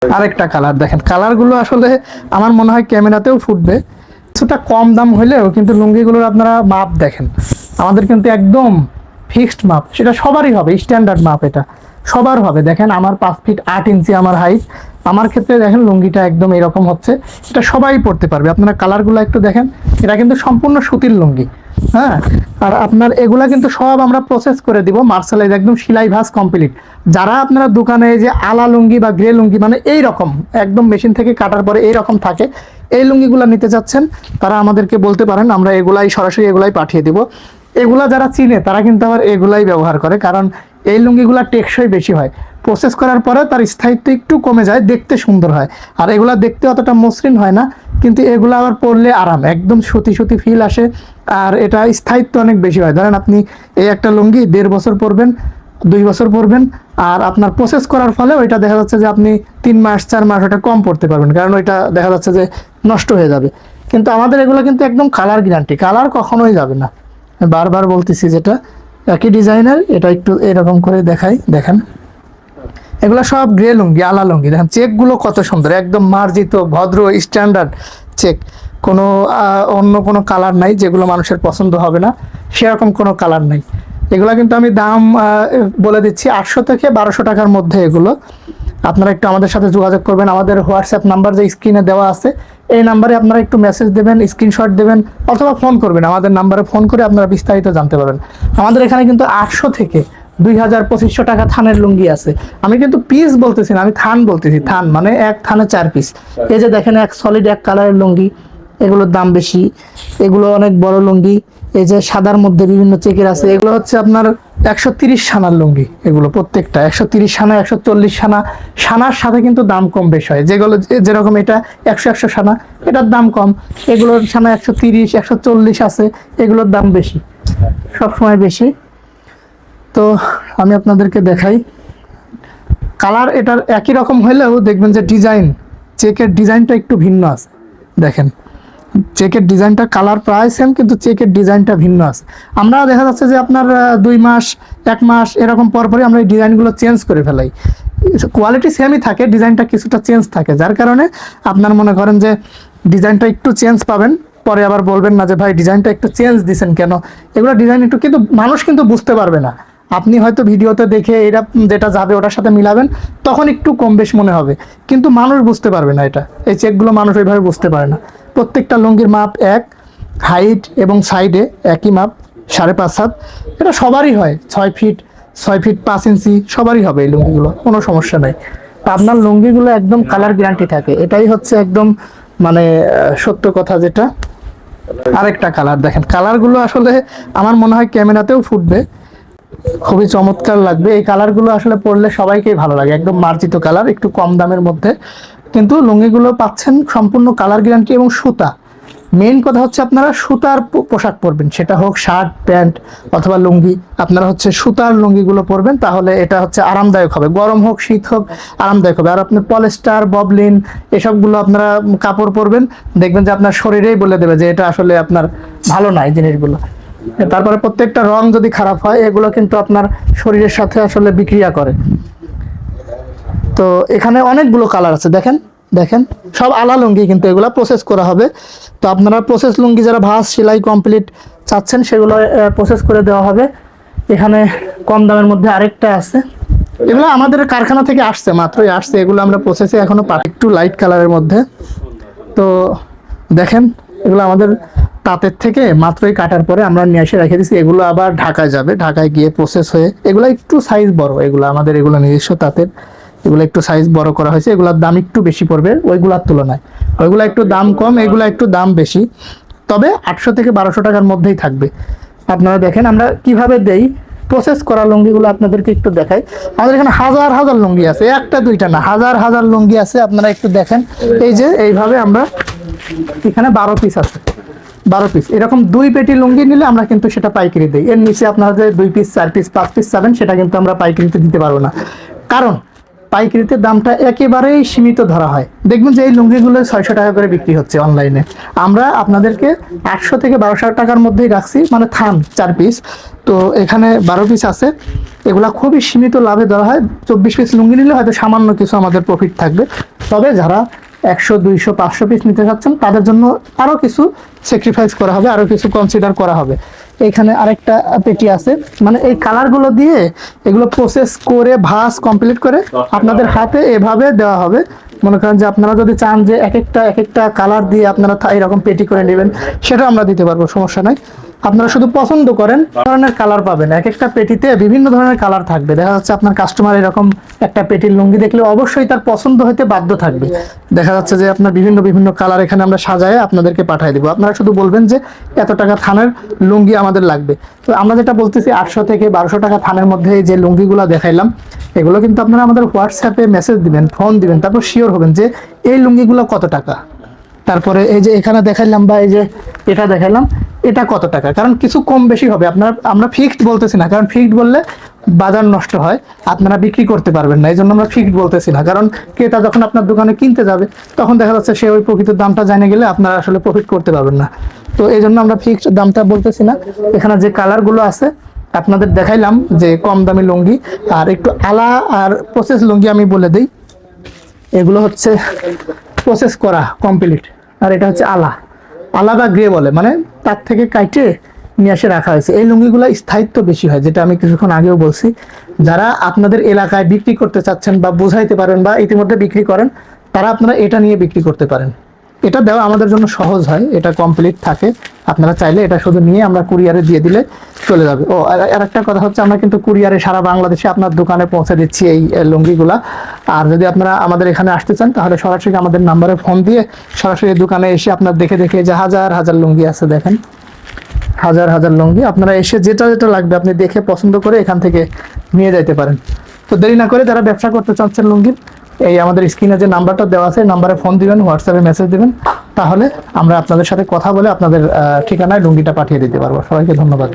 আরেকটা কালার দেখেন, কালারগুলো আসলে আমার মনে হয় ক্যামেরাতেও ফুটবে। কিছুটা কম দাম হলেও কিন্তু লুঙ্গিগুলোর আপনারা মাপ দেখেন, আমাদের কিন্তু একদম ফিক্সড মাপ, সেটা সবারই হবে, স্ট্যান্ডার্ড মাপ, এটা সবার হবে। দেখেন আমার 5 ফিট 8 ইঞ্চি আমার হাইট, আমার ক্ষেত্রে দেখেন লুঙ্গিটা একদম এরকম হচ্ছে, এটা সবাই পরতে পারবে। আপনারা কালারগুলো একটু দেখেন, এটা কিন্তু সম্পূর্ণ সুতির লুঙ্গি। হ্যাঁ, আর আপনার এগুলা কিন্তু সব আমরা প্রসেস করে দিব মার্শালাইজ, একদম সেলাই ভাঁজ কমপ্লিট। যারা আপনারা দোকানে যে আলা লুঙ্গি বা গ্রে লুঙ্গি মানে এই রকম একদম মেশিন থেকে কাটার পরে এই রকম থাকে, এই লুঙ্গিগুলো নিতে চাচ্ছেন, তারা আমাদেরকে বলতে পারেন, আমরা এগুলাই সরাসরি এগুলাই পাঠিয়ে দিব। এগুলা যারা চিনে তারা কিন্তু আবার এগুলাই ব্যবহার করে, কারণ এই লুঙ্গিগুলা টেকসই বেশি হয়, প্রসেস করার পরে তার স্থায়িত্ব একটু কমে যায়, দেখতে সুন্দর হয়। আর এগুলা দেখতে অতটা মসৃণ হয় না, কিন্তু এগুলো আবার পরলে আরাম, একদম সুতি সুতি ফিল আসে। আর এটা স্থায়িত্ব অনেক বেশি হয়। ধরেন আপনি এই একটা লুঙ্গি 1.5 বছর পরবেন, 2 বছর পরবেন, আর আপনার প্রসেস করার ফলে ওইটা দেখা যাচ্ছে যে আপনি 3 মাস 4 মাস ওটা কম পড়তে পারবেন, কারণ ওইটা দেখা যাচ্ছে যে নষ্ট হয়ে যাবে। কিন্তু আমাদের এগুলো কিন্তু একদম কালার গ্যারান্টি, কালার কখনোই যাবে না। বারবার বলতেছি, যেটা একই ডিজাইনের, এটা একটু এরকম করে দেখাই, দেখেন এগুলো সব গ্রে লুঙ্গি, আলা লুঙ্গি। দেখেন চেকগুলো কত সুন্দর, একদম মার্জিত ভদ্র স্ট্যান্ডার্ড চেক, কোনো অন্য কোনো কালার নাই যেগুলো মানুষের পছন্দ হবে না, সেরকম কোনো কালার নাই। এগুলো কিন্তু আমি দাম বলে দিচ্ছি 800 থেকে 1200 টাকার মধ্যে এগুলো। আপনারা একটু আমাদের সাথে যোগাযোগ করবেন, আমাদের হোয়াটসঅ্যাপ নাম্বার যে স্ক্রিনে দেওয়া আছে এই নাম্বারে আপনারা একটু মেসেজ দেবেন, স্ক্রিনশট দেবেন, অথবা ফোন করবেন, আমাদের নাম্বারে ফোন করে আপনারা বিস্তারিত জানতে পারবেন। আমাদের এখানে কিন্তু 800 থেকে 2000 2500 টাকা থানের লুঙ্গি আছে। আমি কিন্তু পিস বলতেছি না, আমি থান বলতেছি, থান মানে এক থানে 4 পিস। এই যে দেখেন এক সলিড এক কালারের লুঙ্গি, এগুলোর দাম বেশি, এগুলো অনেক বড় লুঙ্গি। এই যে সাদার মধ্যে বিভিন্ন চেকের আছে, এগুলো হচ্ছে আপনার 130 সানার লুঙ্গি, এগুলো প্রত্যেকটা 130 সানা 140 সানা। সানার সাথে কিন্তু দাম কম বেশ হয়, যেগুলো যেরকম এটা 100 সানা, এটার দাম কম। এগুলোর সানা 130 140 আছে, এগুলোর দাম বেশি, সবসময় বেশি। তো আমি আপনাদেরকে দেখাই, কালার এটার একই রকম হলেও দেখবেন যে ডিজাইন, চেকের ডিজাইনটা একটু ভিন্ন আছে। দেখেন চেকের ডিজাইনটা, কালার প্রায় সেম কিন্তু চেকের ডিজাইনটা ভিন্ন আছে। আমরা দেখা যাচ্ছে যে আপনার 2 মাস 1 মাস এরকম পরপরই আমরা এই ডিজাইনগুলো চেঞ্জ করে ফেলাই। কোয়ালিটি সেমই থাকে, ডিজাইনটা কিছুটা চেঞ্জ থাকে, যার কারণে আপনার মনে করেন যে ডিজাইনটা একটু চেঞ্জ পাবেন, পরে আবার বলবেন না যে ভাই ডিজাইনটা একটু চেঞ্জ দিছেন কেন। এগুলো ডিজাইন একটু, কিন্তু মানুষ কিন্তু বুঝতে পারবে না। আপনি হয়তো ভিডিওতে দেখে এটা যেটা যাবে ওটার সাথে মিলাবেন, তখন একটু কম বেশ মনে হবে, কিন্তু মানুষ বুঝতে পারবে না এটা। এই চেকগুলো মানুষ ওইভাবে বুঝতে পারে না। প্রত্যেকটা লুঙ্গির মাপ এক, হাইট এবং সাইডে একই মাপ, 5.5 হাত। এটা সবারই হয়, 6 ফিট 5 ইঞ্চি সবারই হবে এই লুঙ্গিগুলো, কোনো সমস্যা নাই। তো আপনার লুঙ্গিগুলো একদম কালার গ্যারান্টি থাকে, এটাই হচ্ছে একদম মানে সত্য কথা যেটা। আরেকটা কালার দেখেন, কালারগুলো আসলে আমার মনে হয় ক্যামেরাতেও ফুটবে, খুবই চমৎকার লাগবে। এই কালারগুলো আসলে পরলে সবাইকেই ভালো লাগে, একদম মার্জিত কালার, একটু কম দামের মধ্যে। কিন্তু লুঙ্গিগুলো পাচ্ছেন সম্পূর্ণ কালার গ্যারান্টি এবং সুতা। মেইন কথা হচ্ছে আপনারা সুতার পোশাক পরবেন, সেটা হোক শার্ট প্যান্ট অথবা লুঙ্গি, আপনারা হচ্ছে সুতার লুঙ্গিগুলো পরবেন, তাহলে এটা হচ্ছে আরামদায়ক হবে, গরম হোক শীত হোক আরামদায়ক হবে। আর আপনি পলিস্টার ববলিন এসবগুলো আপনারা কাপড় পরবেন, দেখবেন যে আপনার শরীরেই বলে দেবে যে এটা আসলে আপনার ভালো না এই জিনিসগুলো। তারপরে প্রত্যেকটা রং যদি খারাপ হয়, এগুলো কিন্তু আপনার শরীরের সাথে আসলে বিক্রিয়া করে। তো এখানে অনেকগুলো কালার আছে, দেখেন দেখেন সব আলা লুঙ্গি, কিন্তু এগুলো প্রসেস করা হবে। তো আপনারা প্রসেস লুঙ্গি যারা ভাঁজ সেলাই কমপ্লিট চাচ্ছেন, সেগুলো প্রসেস করে দেওয়া হবে। এখানে কম দামের মধ্যে আরেকটা আছে, এগুলো আমাদের কারখানা থেকে আসছে, মাত্রই আসছে, এগুলো আমরা প্রসেসে এখনো একটু লাইট কালারের মধ্যে। তো দেখেন এগুলো আমাদের তাঁতের থেকে মাত্রই কাটার পরে আমরা নিয়ে এসে রেখে দিচ্ছি, এগুলো আবার ঢাকায় যাবে, ঢাকায় গিয়ে প্রসেস হয়ে, এগুলো একটু সাইজ বড়, এগুলো আমাদের এগুলো নিজস্ব তাঁতের, এগুলো একটু সাইজ বড় করা হয়েছে, এগুলোর দাম একটু বেশি পড়বে ওইগুলোর তুলনায়, ওইগুলো একটু দাম কম, এগুলো একটু দাম বেশি, তবে 800 থেকে 1200 টাকার মধ্যেই থাকবে। আপনারা দেখেন আমরা কিভাবে দেই, প্রসেস করা লুঙ্গিগুলো আপনাদেরকে একটু দেখাই। আমাদের এখানে হাজার হাজার লুঙ্গি আছে, একটা দুইটা না, হাজার হাজার লুঙ্গি আছে, আপনারা একটু দেখেন। এই যে এইভাবে আমরা এখানে 12 পিস আছে, 12 পিস, এরকম 2 পেটি লুঙ্গি নিলে আমরা কিন্তু সেটা পাইকারি দিই। এর নিচে আপনারা যে 2 পিস 4 পিস 5 পিস চাবেন, সেটা কিন্তু আমরা পাইকারিতে দিতে পারবো না, কারণ পাইকারিতে দামটা একেবারেই সীমিত ধরা হয়। দেখবেন যে এই লুঙ্গিগুলো 600 টাকা করে বিক্রি হচ্ছে অনলাইনে, আমরা আপনাদেরকে 800 থেকে 1200 টাকার মধ্যেই রাখছি, মানে থান 4 পিস। তো এখানে 12 পিস আছে, এগুলা খুবই সীমিত লাভে ধরা হয়। 24 পিস লুঙ্গি নিলে হয়তো সামান্য কিছু আমাদের প্রফিট থাকবে, তবে যারা 100, 200, 500 পিস নিতে চাচ্ছেন তাদের জন্য আরও কিছু স্যাক্রিফাইস করা হবে, আরও কিছু কনসিডার করা হবে। এইখানে আরেকটা পেটি আছে, মানে এই কালারগুলো দিয়ে এগুলো প্রসেস করে ভাঁজ কমপ্লিট করে আপনাদের হাতে এভাবে দেওয়া হবে। মনে করেন যে আপনারা যদি চান যে এক একটা কালার দিয়ে আপনারা এরকম পেটি করে নেবেন, সেটা আমরা দিতে পারবো, সমস্যা নাই। আপনারা শুধু পছন্দ করেন ধরনের কালার পাবেন, এক একটা পেটিতে বিভিন্ন ধরনের কালার থাকবে। দেখা যাচ্ছে আপনার কাস্টমার এরকম একটা পেটির লুঙ্গি দেখলে অবশ্যই তার পছন্দ হতে বাধ্য থাকবে। দেখা যাচ্ছে যে আপনার বিভিন্ন কালার এখানে আমরা সাজায় আপনাদেরকে পাঠিয়ে দিব। আপনারা শুধু বলবেন যে এত টাকা থানের লুঙ্গি আমাদের লাগবে। তো আমরা যেটা বলতেছি 800 থেকে 1200 টাকা থানের মধ্যে যে লুঙ্গিগুলো দেখাইলাম, এগুলো কিন্তু আপনারা আমাদের হোয়াটসঅ্যাপে মেসেজ দিবেন, ফোন দিবেন, তারপর শিওর হবেন যে এই লুঙ্গিগুলো কত টাকা। তারপরে এই যে এখানে দেখাইলাম বা এই যে এটা দেখাইলাম, এটা কত টাকা। কারণ কিছু কম বেশি হবে, আমরা ফিক্সড বলতেছি না, কারণ ফিক্সড বললে বাজার নষ্ট হয়, আপনারা বিক্রি করতে পারবেন না। এই জন্য আমরা ফিক্সড বলতেছি না, কারণ ক্রেতা যখন আপনার দোকানে কিনতে যাবে তখন দেখা যাচ্ছে সে ওই প্রকৃত দামটা জানে গেলে আপনারা আসলে প্রফিট করতে পারবেন না। তো এই জন্য আমরা ফিক্সড দামটা বলতেছি না। এখানে যে কালারগুলো আছে আপনাদের দেখাইলাম যে কম দামি লুঙ্গি, আর একটু আলা আর প্রসেস লুঙ্গি আমি বলে দিই। এগুলো হচ্ছে প্রসেস করা কমপ্লিট, আর এটা হচ্ছে আলা বা গ্রে বলে, মানে তার থেকে কাইটে নিয়ে এসে রাখা হয়েছে। এই লুঙ্গিগুলো স্থায়িত্ব বেশি হয়, যেটা আমি কিছুক্ষণ আগেও বলছি। যারা আপনাদের এলাকায় বিক্রি করতে চাচ্ছেন বা বোঝাইতে পারেন বা ইতিমধ্যে বিক্রি করেন, তারা আপনারা এটা নিয়ে বিক্রি করতে পারেন। এটা দেওয়া আমাদের জন্য সহজ হয়, এটা কমপ্লিট থাকে। আপনারা চাইলে এটা শুধু নিয়ে আমরা কুরিয়ারে দিয়ে দিলে চলে যাবে। ও আর একটা কথা হচ্ছে, আমরা কিন্তু কুরিয়ারে সারা বাংলাদেশে আপনার দোকানে পৌঁছে দিচ্ছি এই লুঙ্গিগুলা। আর যদি আপনারা আমাদের এখানে আসতে চান তাহলে সরাসরি আমাদের নাম্বারে ফোন দিয়ে সরাসরি দোকানে এসে আপনার দেখে যে হাজার লুঙ্গি আছে, দেখেন হাজার লুঙ্গি। আপনারা এসে যেটা লাগবে আপনি দেখে পছন্দ করে এখান থেকে নিয়ে যাইতে পারেন। তো দেরি না করে যারা ব্যবসা করতে চাচ্ছেন লুঙ্গির, এই আমাদের স্ক্রিনে যে নাম্বারটা দেওয়া আছে নাম্বারে ফোন দিবেন, হোয়াটসঅ্যাপে মেসেজ দিবেন, তাহলে আমরা আপনাদের সাথে কথা বলে আপনাদের ঠিকানায় লুঙ্গিটা পাঠিয়ে দিতে পারবো। সবাইকে ধন্যবাদ।